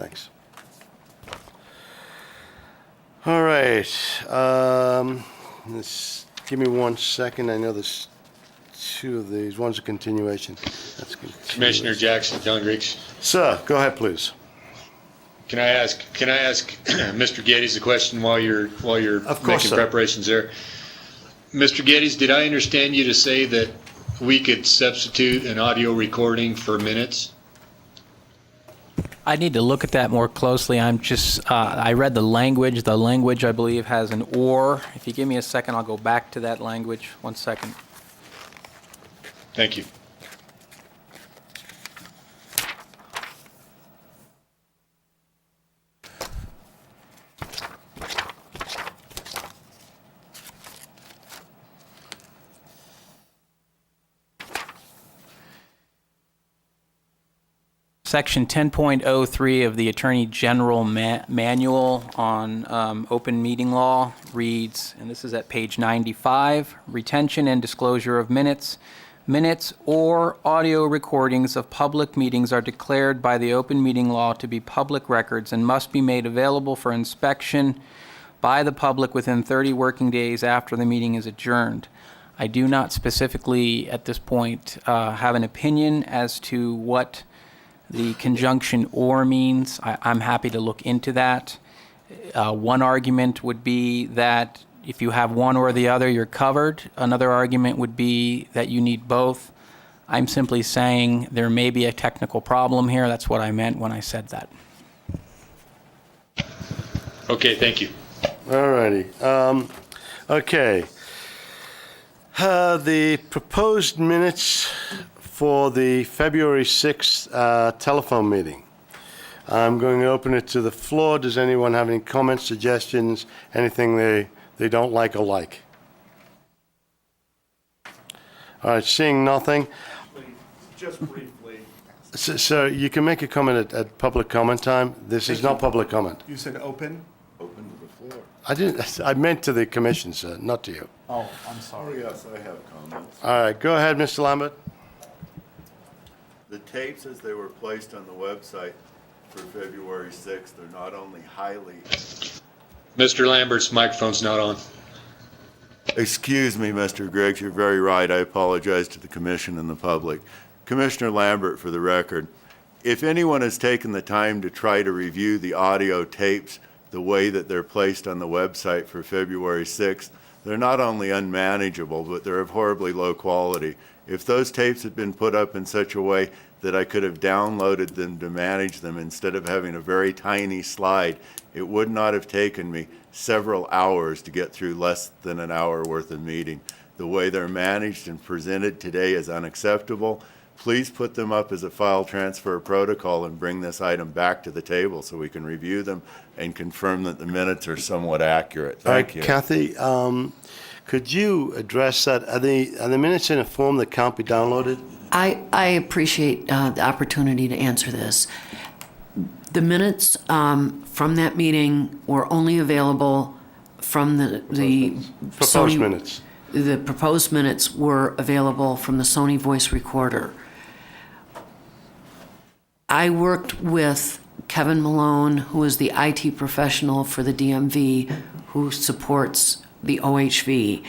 Thanks. All right. Give me 1 second. I know there's two of these. One's a continuation. That's Commissioner Jackson, John Griggs. Sir, go ahead, please. Can I ask Mr. Geddes a question while you're Of course, making sir. preparations there? Mr. Geddes, did I understand you to say that we could substitute an audio recording for minutes? I need to look at that more closely. I'm just, I read the language. The language, I believe, has an or. If you give me a second, I'll go back to that language. 1 second. Thank you. Section 10.03 of the Attorney General Manual on Open Meeting Law reads, and this is at page 95, retention and disclosure of minutes. Minutes or audio recordings of public meetings are declared by the open meeting law to be public records and must be made available for inspection by the public within 30 working days after the meeting is adjourned. I do not specifically at this point have an opinion as to what the conjunction or means. I'm happy to look into that. One argument would be that if you have one or the other, you're covered. Another argument would be that you need both. I'm simply saying there may be a technical problem here. That's what I meant when I said that. Okay, thank you. All righty. Okay. The proposed minutes for the February 6th telephone meeting. I'm going to open it to the floor. Does anyone have any comments, suggestions, anything they don't like or like? All right, seeing nothing. Just briefly. So you can make a comment at public comment time. This is not public comment. You said open? Open to the floor. I didn't. I meant to the commission, sir, not to you. Oh, I'm sorry. Yes, I have comments. All right, go ahead, Mr. Lambert. The tapes, as they were placed on the website for February 6th, are not only highly... Mr. Lambert's microphone's not on. Excuse me, Mr. Griggs, you're very right. I apologize to the commission and the public. Commissioner Lambert, for the record, if anyone has taken the time to try to review the audio tapes the way that they're placed on the website for February 6th, they're not only unmanageable, but they're of horribly low quality. If those tapes had been put up in such a way that I could have downloaded them to manage them instead of having a very tiny slide, it would not have taken me several hours to get through less than an hour worth of meeting. The way they're managed and presented today is unacceptable. Please put them up as a file transfer protocol and bring this item back to the table so we can review them and confirm that the minutes are somewhat accurate. Thank you. Kathy, could you address that? Are the minutes in a form that can't be downloaded? I appreciate the opportunity to answer this. The minutes from that meeting were only available from the Proposed Sony, minutes. The proposed minutes were available from the Sony voice recorder. I worked with Kevin Malone, who is the IT professional for the DMV, who supports the OHV.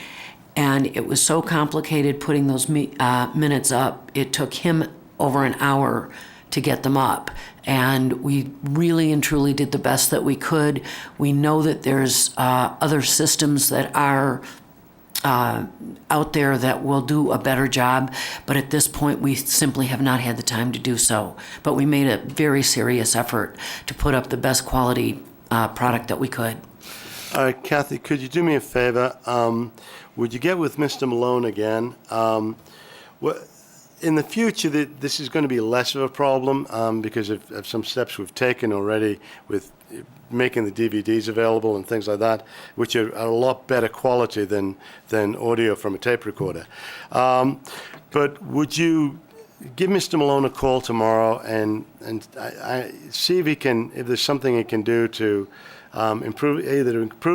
And it was so complicated putting those minutes up, it took him over an hour to get them up. And we really and truly did the best that we could. We know that there's other systems that are out there that will do a better job, but at this point we simply have not had the time to do so. But we made a very serious effort to put up the best quality product that we could. All right, Kathy, could you do me a favor? Would you get with Mr. Malone again? In the future, this is going to be less of a problem because of some steps we've taken already with making the DVDs available and things like that, which are a lot better quality than audio from a tape recorder. But would you give Mr. Malone a call tomorrow and see if there's something he can do to improve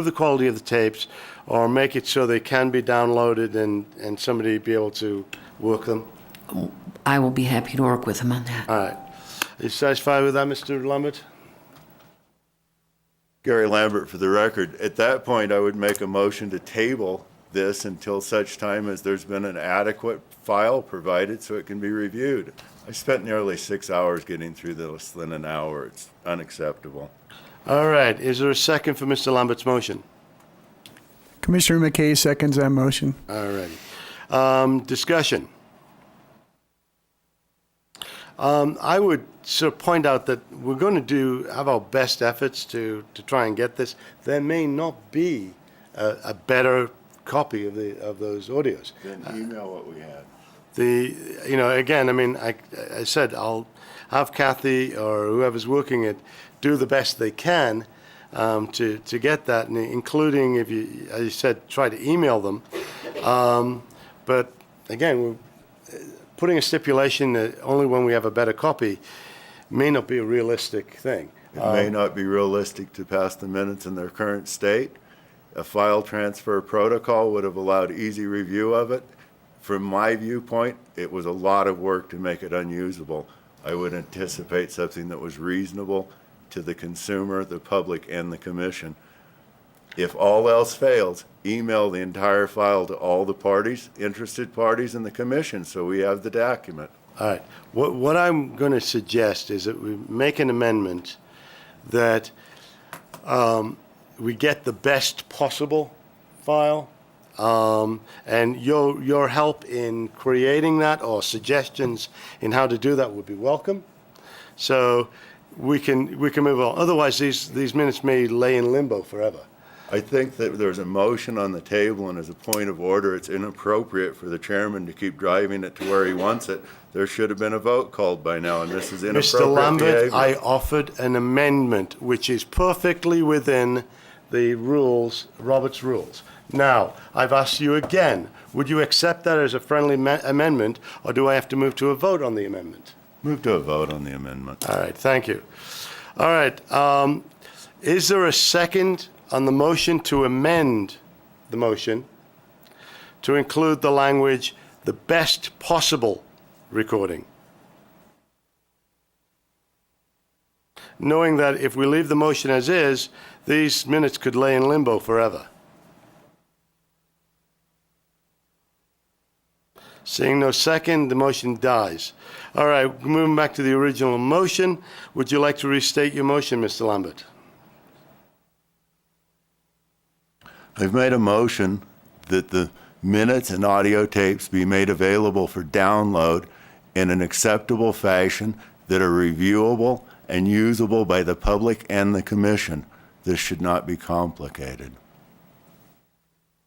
the quality of the tapes or make it so they can be downloaded and somebody be able to work them? I will be happy to work with him on that. All right. Are you satisfied with that, Mr. Lambert? Gary Lambert for the record. At that point, I would make a motion to table this until such time as there's been an adequate file provided so it can be reviewed. I spent nearly 6 hours getting through less than an hour. It's unacceptable. All right, is there a second for Mr. Lambert's motion? Commissioner McKay seconds that motion. All righty. Discussion. I would sort of point out that we're going to have our best efforts to try and get this. There may not be a better copy of those audios. Then email what we had. Again, I mean, I said I'll have Kathy or whoever's working it do the best they can to get that, and including, if you, as you said, try to email them. But again, we're putting a stipulation that only when we have a better copy may not be a realistic thing. It may not be realistic to pass the minutes in their current state. A file transfer protocol would have allowed easy review of it. From my viewpoint, it was a lot of work to make it unusable. I would anticipate something that was reasonable to the consumer, the public, and the commission. If all else fails, email the entire file to all the parties, interested parties, and the commission, so we have the document. All right. What I'm going to suggest is that we make an amendment that we get the best possible file, and your help in creating that or suggestions in how to do that would be welcome. So we can move on. Otherwise, these minutes may lay in limbo forever. I think that there's a motion on the table, and as a point of order, it's inappropriate for the chairman to keep driving it to where he wants it. There should have been a vote called by now, and this is inappropriate Mr. Lambert, behavior. I offered an amendment which is perfectly within the rules, Robert's rules. Now, I've asked you again, would you accept that as a friendly amendment, or do I have to move to a vote on the amendment? Move to a vote on the amendment. All right, thank you. All right, is there a second on the motion to amend the motion to include the language, the best possible recording? Knowing that if we leave the motion as is, these minutes could lay in limbo forever. Seeing no second, the motion dies. All right, moving back to the original motion. Would you like to restate your motion, Mr. Lambert? I've made a motion that the minutes and audio tapes be made available for download in an acceptable fashion that are reviewable and usable by the public and the commission. This should not be complicated.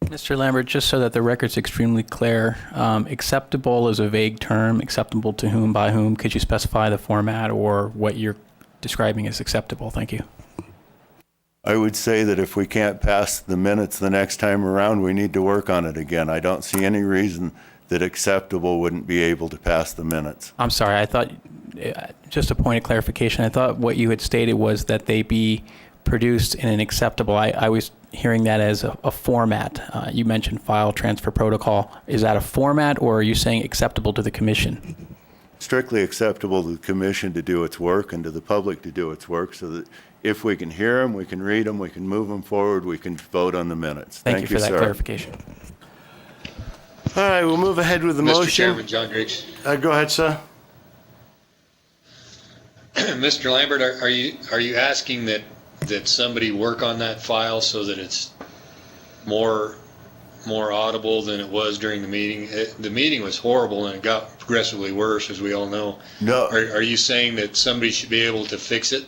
Mr. Lambert, just so that the record's extremely clear, acceptable is a vague term. Acceptable to whom, by whom? Could you specify the format or what you're describing as acceptable? Thank you. I would say that if we can't pass the minutes the next time around, we need to work on it again. I don't see any reason that acceptable wouldn't be able to pass the minutes. I'm sorry, I thought, just a point of clarification, I thought what you had stated was that they be produced in an acceptable, I was hearing that as a format. You mentioned file transfer protocol. Is that a format, or are you saying acceptable to the commission? Strictly acceptable to the commission to do its work and to the public to do its work, so that if we can hear them, we can read them, we can move them forward, we can vote on the minutes. Thank you for that sir. clarification. All right, we'll move ahead with the Mr. motion. Chairman, John Griggs. Go ahead, sir. Mr. Lambert, are you asking that somebody work on that file so that it's more audible than it was during the meeting? The meeting was horrible and it got progressively worse, as we all know. No. Are you saying that somebody should be able to fix it?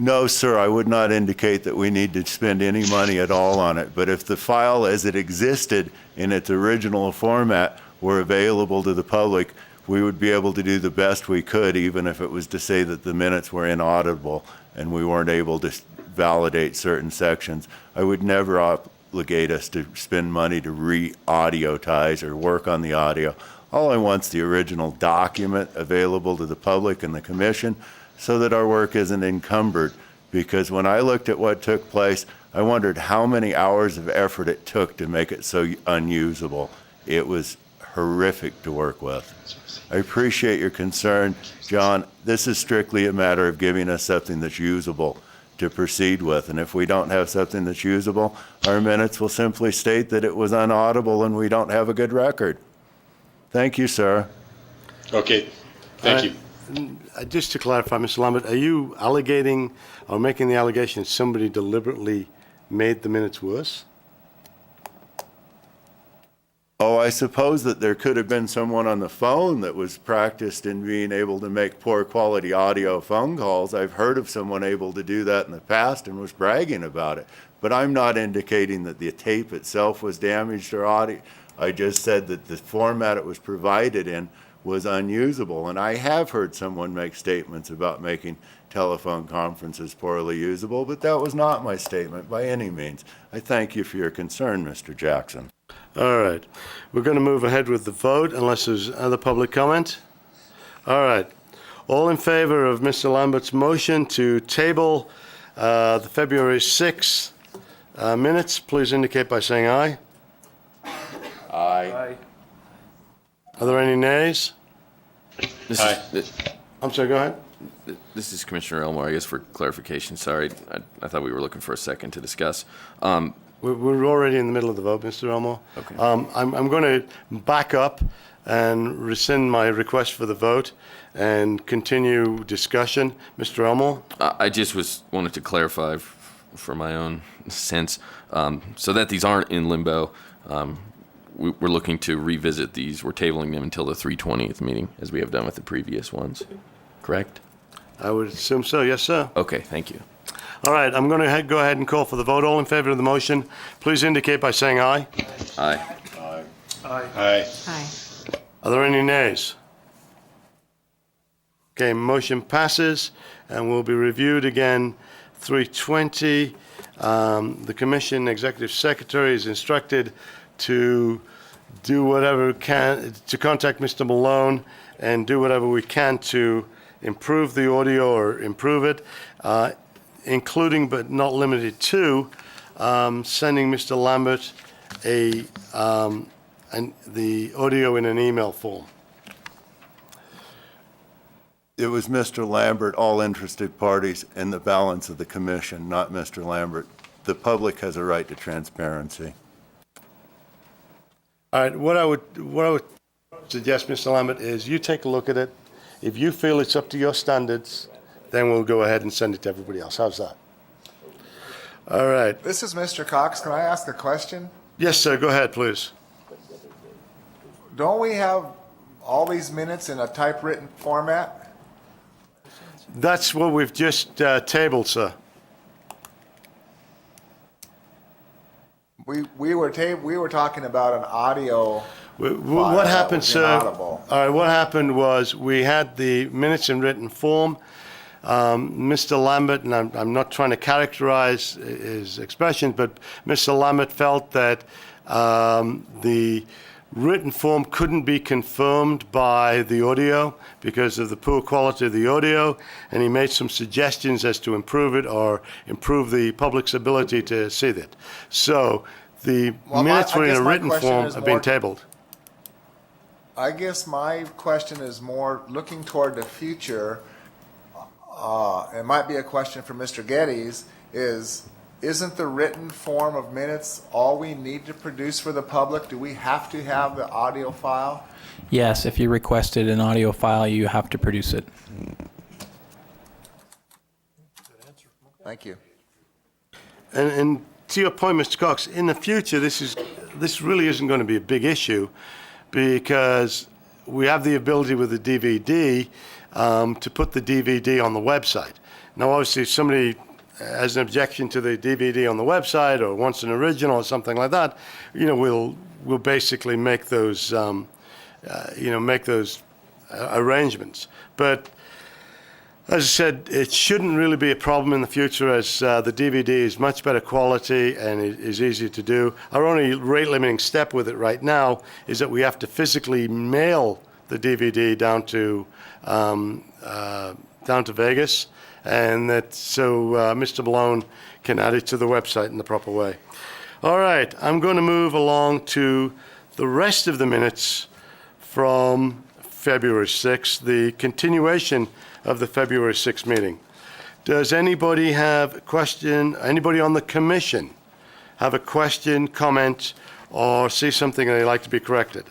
No, sir, I would not indicate that we need to spend any money at all on it. But if the file as it existed in its original format were available to the public, we would be able to do the best we could, even if it was to say that the minutes were inaudible and we weren't able to validate certain sections. I would never obligate us to spend money to re-audiotize or work on the audio. All I want's the original document available to the public and the commission, so that our work isn't encumbered. Because when I looked at what took place, I wondered how many hours of effort it took to make it so unusable. It was horrific to work with. I appreciate your concern, John. This is strictly a matter of giving us something that's usable to proceed with. And if we don't have something that's usable, our minutes will simply state that it was unaudible and we don't have a good record. Thank you, sir. Okay, thank you. Just to clarify, Mr. Lambert, are you alleging or making the allegation that somebody deliberately made the minutes worse? Oh, I suppose that there could have been someone on the phone that was practiced in being able to make poor quality audio phone calls. I've heard of someone able to do that in the past and was bragging about it. But I'm not indicating that the tape itself was damaged or audio. I just said that the format it was provided in was unusable. And I have heard someone make statements about making telephone conferences poorly usable, but that was not my statement by any means. I thank you for your concern, Mr. Jackson. All right. We're going to move ahead with the vote unless there's other public comment. All right. All in favor of Mr. Lambert's motion to table the February 6th minutes, please indicate by saying aye. Aye. Are there any nays? Aye. I'm sorry, go ahead. This is Commissioner Elmore, I guess for clarification, sorry, I thought we were looking for a second to discuss. We're already in the middle of the vote, Mr. Elmore. Okay. I'm going to back up and rescind my request for the vote and continue discussion. Mr. Elmore? I just wanted to clarify for my own sense, so that these aren't in limbo. We're looking to revisit these. We're tabling them until the 3/20th meeting, as we have done with the previous ones. Correct? I would assume so, yes, sir. Okay, thank you. All right, I'm going to go ahead and call for the vote. All in favor of the motion, please indicate by saying aye. Aye. Aye. Aye. Are there any nays? Okay, motion passes and will be reviewed again 3/20. The commission executive secretary is instructed to do whatever can, to contact Mr. Malone and do whatever we can to improve the audio or improve it, including but not limited to sending Mr. Lambert the audio in an email form. It was Mr. Lambert, all interested parties, and the balance of the commission, not Mr. Lambert. The public has a right to transparency. All right, what I would suggest, Mr. Lambert, is you take a look at it. If you feel it's up to your standards, then we'll go ahead and send it to everybody else. How's that? All right. This is Mr. Cox. Can I ask a question? Yes, sir, go ahead, please. Don't we have all these minutes in a typewritten format? That's what we've just tabled, sir. We were talking about an audio. What that happened, was sir? inaudible. All right, what happened was we had the minutes in written form. Mr. Lambert, and I'm not trying to characterize his expression, but Mr. Lambert felt that the written form couldn't be confirmed by the audio because of the poor quality of the audio, and he made some suggestions as to improve it or improve the public's ability to see that. So the Well, minutes I were in guess a my written question form is have been more- tabled. I guess my question is more looking toward the future. It might be a question for Mr. Geddes, isn't the written form of minutes all we need to produce for the public? Do we have to have the audio file? Yes, if you requested an audio file, you have to produce it. Thank you. And to your point, Mr. Cox, in the future, this really isn't going to be a big issue because we have the ability with the DVD to put the DVD on the website. Now, obviously, if somebody has an objection to the DVD on the website or wants an original or something like that, we'll basically make those arrangements. But as I said, it shouldn't really be a problem in the future as the DVD is much better quality and it is easier to do. Our only rate limiting step with it right now is that we have to physically mail the DVD down to Vegas, and that so Mr. Malone can add it to the website in the proper way. All right, I'm going to move along to the rest of the minutes from February 6th, the continuation of the February 6th meeting. Does anybody have a question, anybody on the commission have a question, comment, or see something they'd like to be corrected?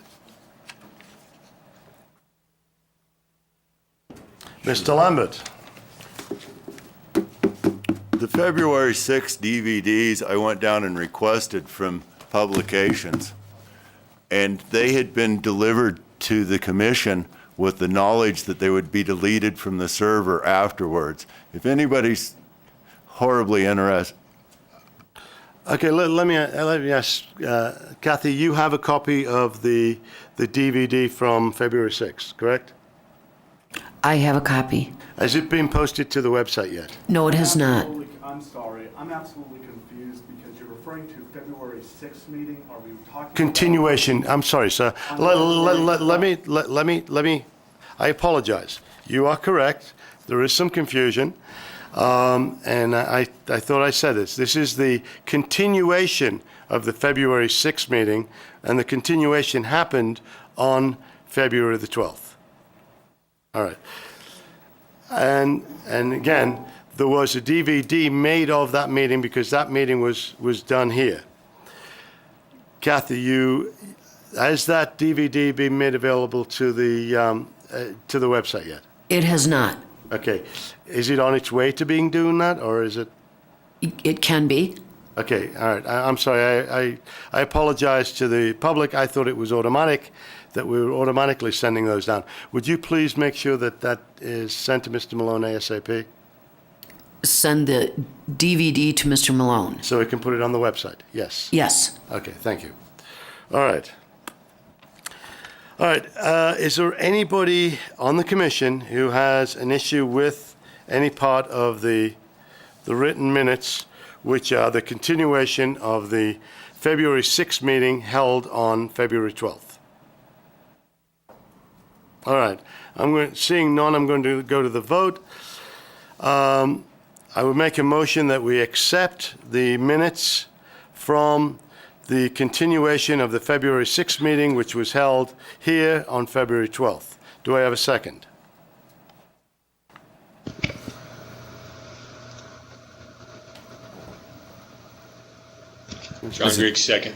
Mr. Lambert? The February 6 DVDs, I went down and requested from Publications, and they had been delivered to the commission with the knowledge that they would be deleted from the server afterwards. If anybody's horribly interested, Okay, let me ask, Kathy, you have a copy of the DVD from February 6th, correct? I have a copy. Has it been posted to the website yet? No, it has not. I'm sorry, I'm absolutely confused because you're referring to February 6th meeting. Are we talking about? Continuation, I'm sorry, sir. Let me, I apologize. You are correct. There is some confusion. And I thought I said this. This is the continuation of the February 6th meeting, and the continuation happened on February the 12th. All right. And again, there was a DVD made of that meeting because that meeting was done here. Kathy, has that DVD been made available to the website yet? It has not. Okay. Is it on its way to being doing that, or is it? It can be. Okay, all right. I'm sorry. I apologize to the public. I thought it was automatic, that we were automatically sending those down. Would you please make sure that that is sent to Mr. Malone ASAP, Send the DVD to Mr. Malone. so we can put it on the website? Yes. Yes. Okay, thank you. All right. All right, is there anybody on the commission who has an issue with any part of the written minutes, which are the continuation of the February 6th meeting held on February 12th? All right, seeing none, I'm going to go to the vote. I would make a motion that we accept the minutes from the continuation of the February 6th meeting, which was held here on February 12th. Do I have a second? John Griggs, second.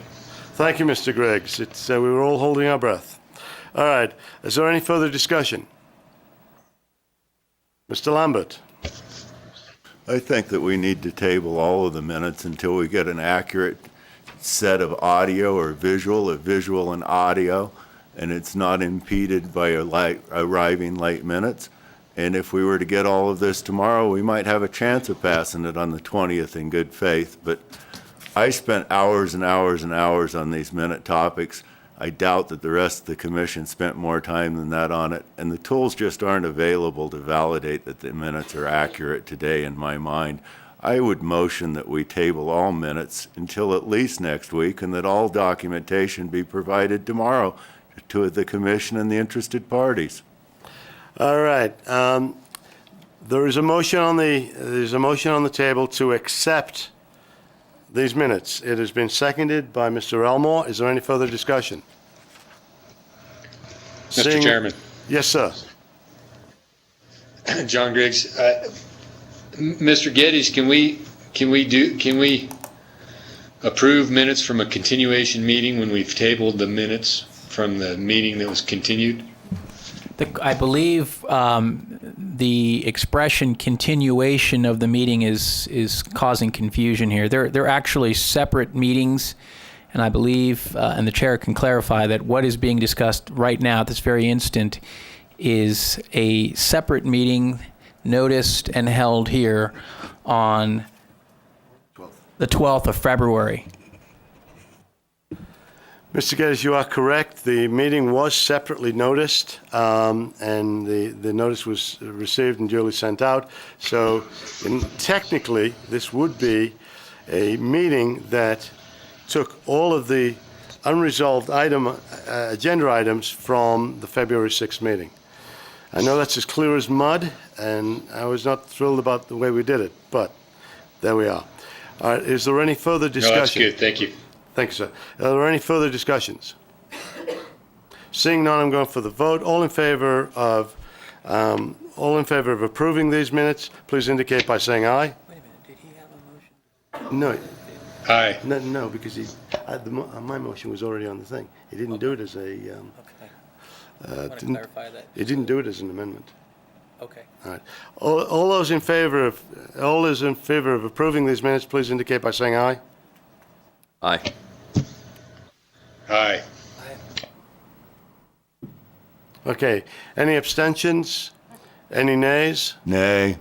Thank you, Mr. Griggs. We were all holding our breath. All right, is there any further discussion? Mr. Lambert? I think that we need to table all of the minutes until we get an accurate set of audio or visual, and audio, and it's not impeded by arriving late minutes. And if we were to get all of this tomorrow, we might have a chance of passing it on the 20th in good faith. But I spent hours and hours and hours on these minute topics. I doubt that the rest of the commission spent more time than that on it, and the tools just aren't available to validate that the minutes are accurate today in my mind. I would motion that we table all minutes until at least next week, and that all documentation be provided tomorrow to the commission and the interested parties. All right. There's a motion on the table to accept these minutes. It has been seconded by Mr. Elmore. Is there any further discussion? Mr. Chairman. Yes, sir. John Griggs, Mr. Geddes, can we approve minutes from a continuation meeting when we've tabled the minutes from the meeting that was continued? I believe the expression continuation of the meeting is causing confusion here. They're actually separate meetings, and I believe, and the chair can clarify, that what is being discussed right now at this very instant is a separate meeting noticed and held here on the 12th of February. Mr. Geddes, you are correct. The meeting was separately noticed, and the notice was received and duly sent out. So technically, this would be a meeting that took all of the unresolved agenda items from the February 6th meeting. I know that's as clear as mud, and I was not thrilled about the way we did it, but there we are. All right, is there any further discussion? No, that's good. Thank you. Thank you, sir. Are there any further discussions? Seeing none, I'm going for the vote. All in favor of All in favor of approving these minutes, please indicate by saying aye. Wait a minute, did he have a motion? No, Aye. no, because my motion was already on the thing. He didn't do it as a, Okay. I want to didn't- clarify that. he didn't do it as an amendment. Okay. All right. All those in favor of approving these minutes, please indicate by saying aye. Aye. Aye. Okay. Any abstentions? Any nays? Nay.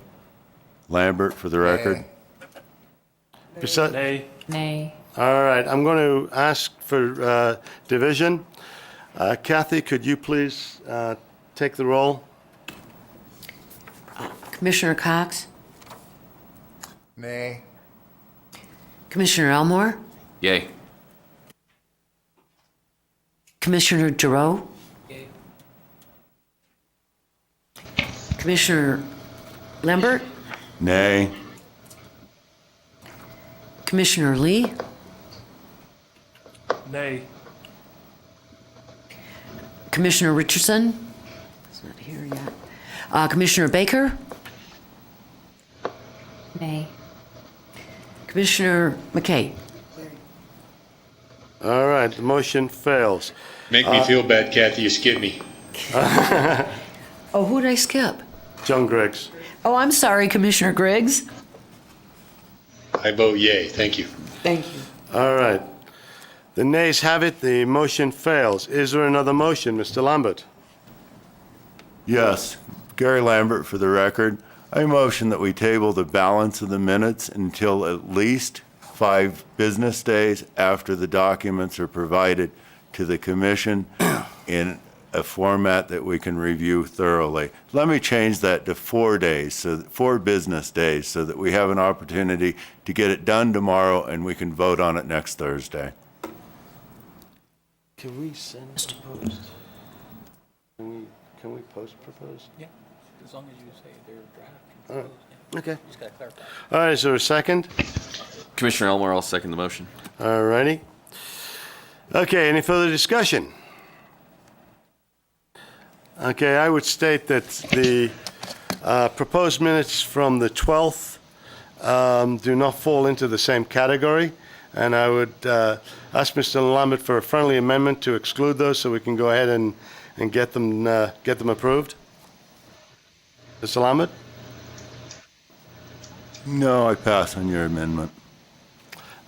Lambert, for the record. Nay. Nay. All right. I'm going to ask for division. Kathy, could you please take the roll? Commissioner Cox? Nay. Commissioner Elmore? Yay. Commissioner Giroux? Commissioner Lambert? Nay. Commissioner Lee? Nay. Commissioner Richardson? He's not here yet. Commissioner Baker? Nay. Commissioner McKay? All right. The motion fails. Make me feel bad, Kathy, you skipped me. Oh, who did I skip? John Griggs. Oh, I'm sorry, Commissioner Griggs. I vote yay. Thank you. Thank you. All right. The nays have it. The motion fails. Is there another motion, Mr. Lambert? Yes. Gary Lambert, for the record. I motion that we table the balance of the minutes until at least 5 business days after the documents are provided to the commission in a format that we can review thoroughly. Let me change that to 4 days, so 4 business days, so that we have an opportunity to get it done tomorrow and we can vote on it next Thursday. Can we send proposed? Can we post proposed? Yeah, as long as you say they're draft. All right. Okay. Just got to clarify. All right. Is there a second? Commissioner Elmore, I'll second the motion. All righty. Okay. Any further discussion? Okay. I would state that the proposed minutes from the 12th do not fall into the same category. And I would ask Mr. Lambert for a friendly amendment to exclude those so we can go ahead and get them approved. Mr. Lambert? No, I pass on your amendment.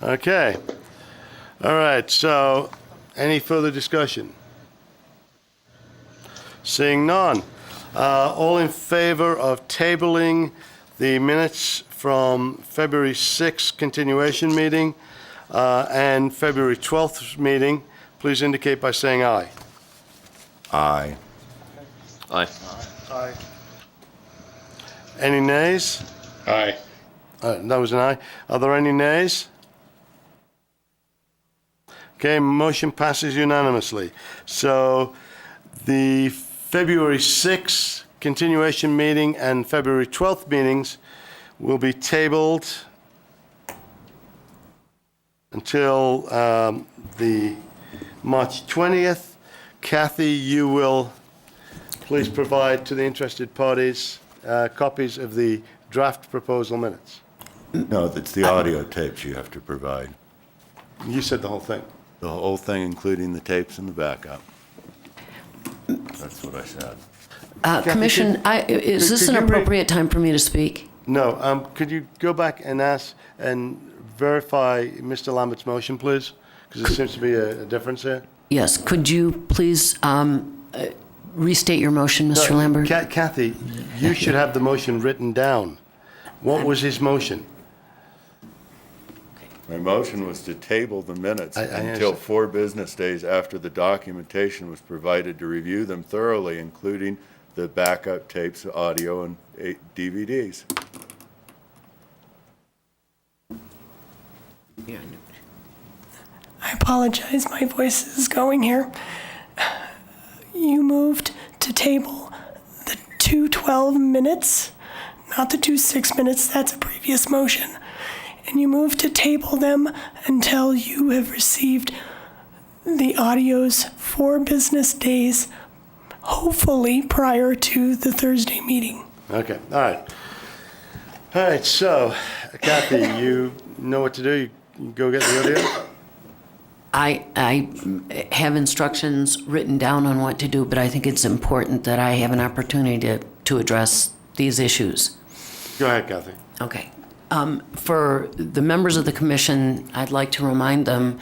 Okay. All right. So any further discussion? Seeing none. All in favor of tabling the minutes from February 6th continuation meeting and February 12th meeting, please indicate by saying aye. Aye. Aye. Aye. Any nays? Aye. That was an aye. Are there any nays? Okay, motion passes unanimously. So the February 6th continuation meeting and February 12th meetings will be tabled until the March 20th. Kathy, you will please provide to the interested parties copies of the draft proposal minutes. No, that's the audio tapes you have to provide. You said the whole thing. The whole thing, including the tapes and the backup. That's what I said. Commission, is this could an you read- appropriate time for me to speak? No, could you go back and ask and verify Mr. Lambert's motion, please? Because there seems to be a difference here. Yes, could you please restate your motion, Mr. Lambert? Kathy, you should have the motion written down. What was his motion? My motion was to table the minutes I until understand. 4 business days after the documentation was provided to review them thoroughly, including the backup tapes, audio, and DVDs. I apologize, my voice is going here. You moved to table the 212 minutes, not the 26 minutes, that's a previous motion. And you moved to table them until you have received the audios 4 business days, hopefully prior to the Thursday meeting. Okay, all right. All right, so Kathy, you know what to do. You go get the audio. I have instructions written down on what to do, but I think it's important that I have an opportunity to address these issues. Go ahead, Kathy. Okay. For the members of the commission, I'd like to remind them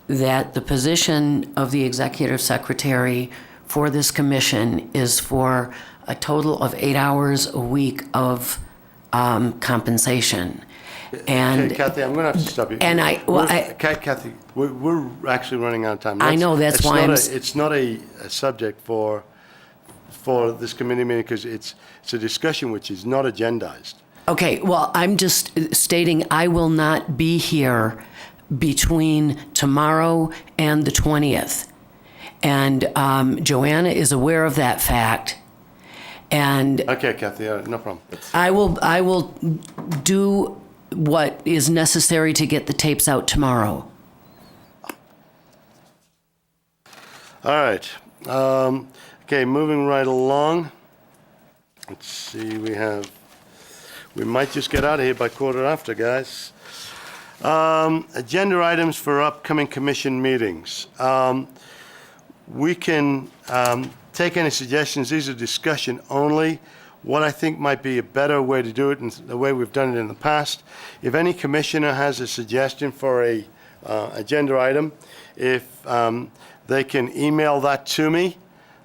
that the position of the executive secretary for this commission is for a total of 8 hours a week of compensation. And Okay, Kathy, I'm going to have to stop you. And Kathy, we're actually running out of time. I know, that's why it's not a subject for this committee meeting because it's a discussion which is not agendized. Okay, well, I'm just stating I will not be here between tomorrow and the 20th. And Joanna is aware of that fact. And Okay, Kathy, no problem. I will do what is necessary to get the tapes out tomorrow. All right. Okay, moving right along. Let's see, we might just get out of here by 1:15, guys. Agenda items for upcoming commission meetings. We can take any suggestions. These are discussion only. What I think might be a better way to do it, and the way we've done it in the past, if any commissioner has a suggestion for a agenda item, if they can email that to me,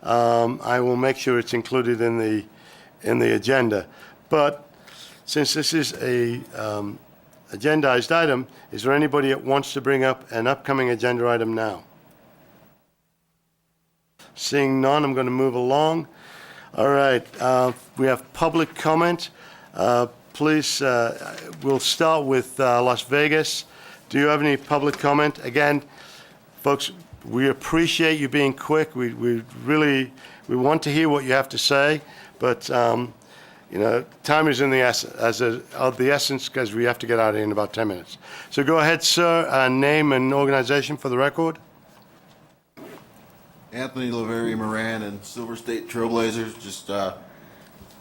I will make sure it's included in the agenda. But since this is a agendized item, is there anybody that wants to bring up an upcoming agenda item now? Seeing none, I'm going to move along. All right, we have public comment. Please, we'll start with Las Vegas. Do you have any public comment? Again, folks, we appreciate you being quick. We want to hear what you have to say, but time is of the essence because we have to get out of here in about 10 minutes. So go ahead, sir. Name and organization for the record. Anthony LaVerie Moran and Silver State Trailblazers. Just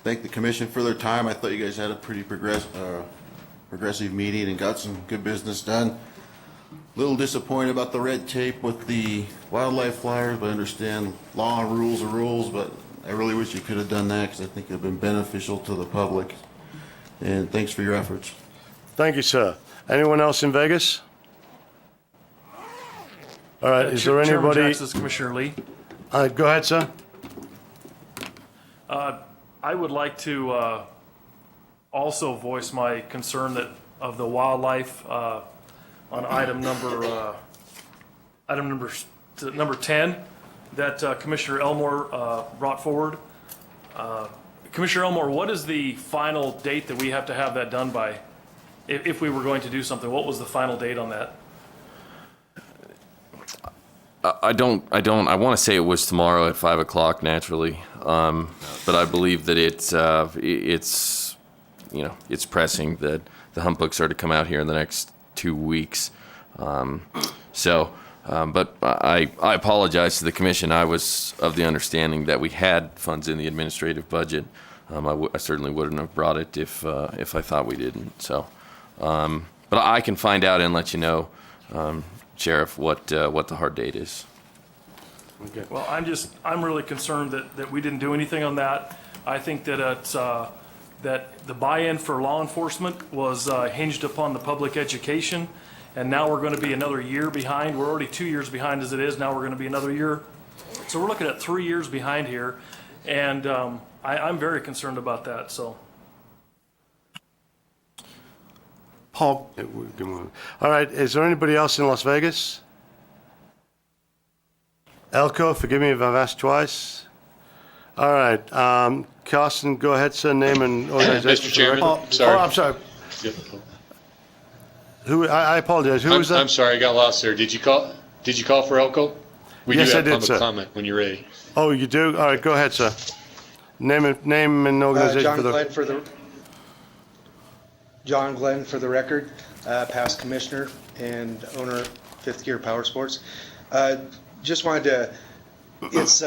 thank the commission for their time. I thought you guys had a pretty progressive meeting and got some good business done. Little disappointed about the red tape with the wildlife flyers, but I understand law and rules are rules, but I really wish you could have done that because I think it would have been beneficial to the public. And thanks for your efforts. Thank you, sir. Anyone else in Vegas? All right, is there Chairman anybody? Jackson, this is Commissioner Lee. Go ahead, sir. I would like to also voice my concern of the wildlife on item number 10 that Commissioner Elmore brought forward. Commissioner Elmore, what is the final date that we have to have that done by? If we were going to do something, what was the final date on that? I want to say it was tomorrow at 5 o'clock naturally. But I believe that it's pressing that the hunt books are to come out here in the next 2 weeks. But I apologize to the commission. I was of the understanding that we had funds in the administrative budget. I certainly wouldn't have brought it if I thought we didn't. So, but I can find out and let you know, Sheriff, what the hard date is. Okay. Well, I'm really concerned that we didn't do anything on that. I think that that the buy-in for law enforcement was hinged upon the public education, and now we're going to be another year behind. We're already 2 years behind as it is. Now we're going to be another year. So we're looking at 3 years behind here, and I'm very concerned about that. So. Paul. All right, is there anybody else in Las Vegas? Elko, forgive me if I've asked twice. All right, Carson, go ahead, sir, name and organization. Mr. Chairman, sorry. Oh, I'm sorry. Who? I apologize. Who was that? I'm sorry, I got lost there. Did you call for Elko? We Yes, do I have did, public sir. comment when you're ready. Oh, you do? All right, go ahead, sir. Name and organization John for the. Glenn for the record, past commissioner and owner of Fifth Gear Power Sports. Just wanted to, it's